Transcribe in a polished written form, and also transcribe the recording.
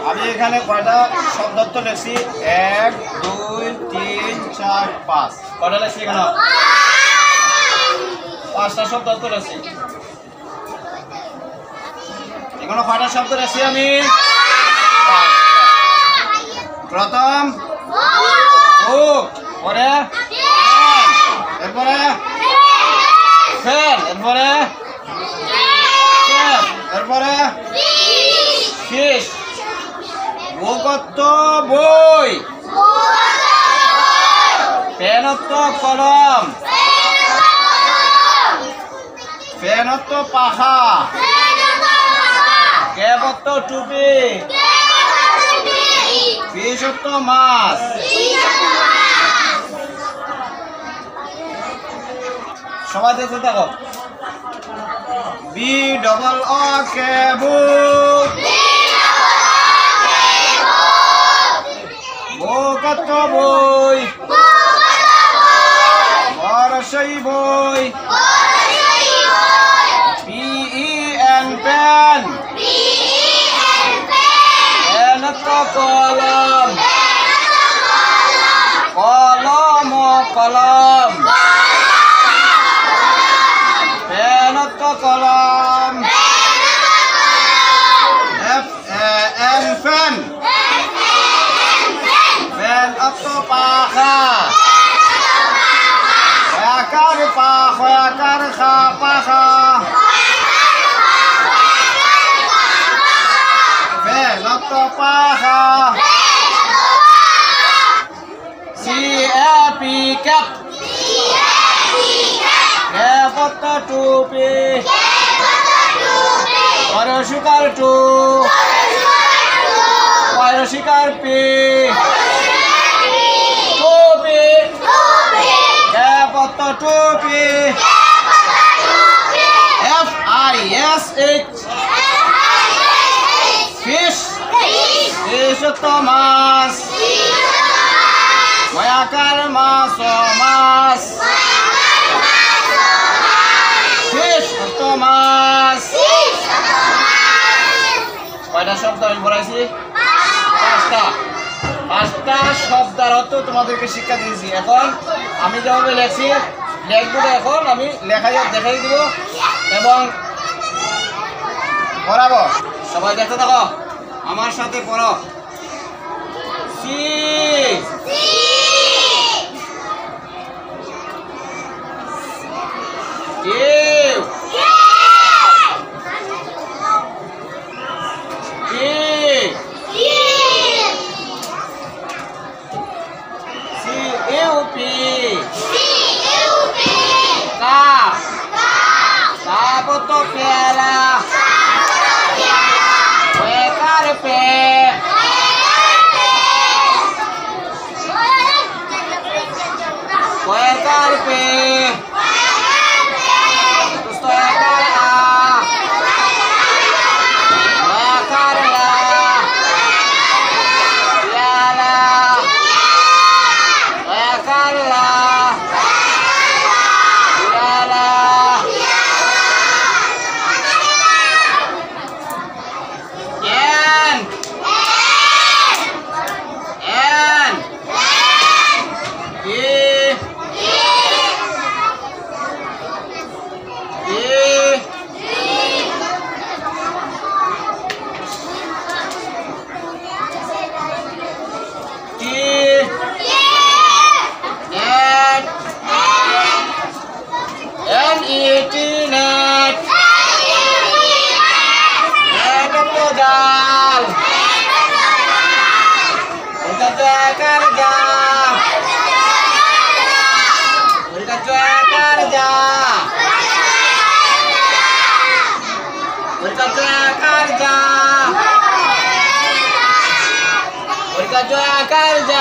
আমি এখানে কয়টা শব্দার্থ লিখছি 1 2 3 4 5 কয়টা লিখছি এখানে 5টা শব্দার্থ লিখছি এখানে কয়টা শব্দ লিখছি আমি প্রথম বুক পরে এরপরে ফ্যান এরপরে ক্যাপ এরপরে ফিশ বুকত্ব বই পেনত্ব কলম ফ্যানত্ব পাখা ক্যাপত্ব টুপি ফিশত্ব মাছ সবাই দেখতে থাকো বি ডবল অ কে বুক বুকত্ব বই বরসই বই PEN পেন পেনত্ব কলম কলম কলম পেনত্ব কলম FAN ফ্যান ফ্যান অত্ব পাখা হয়াকার পা হয়াকার খা পাখা ফ্যান অত্ব পাখা CAP ক্যাপ ক্যাপত্ব টুপি পরশিকার টু পরশিকার পি টুপি ক্যাপত্ব টুপি FISH ফিশ ফিশত্ব মাছ ময়াকার মাছ মাছ ফিশত্ব মাছ কয়টা শব্দ আমি বলাইছি 5টা শব্দের অর্থ তোমাদেরকে শিক্ষা দিয়েছি এখন আমি যেভাবে লেখছি লিখবো এখন আমি দেখাই দিব এবং পড়াবো সবাই দেখতে থাকো আমার সাথে পড়ো see you Kapoto pela, huecar pe, huecar pe, huecar a, huecar la, la, huecar la. Kerja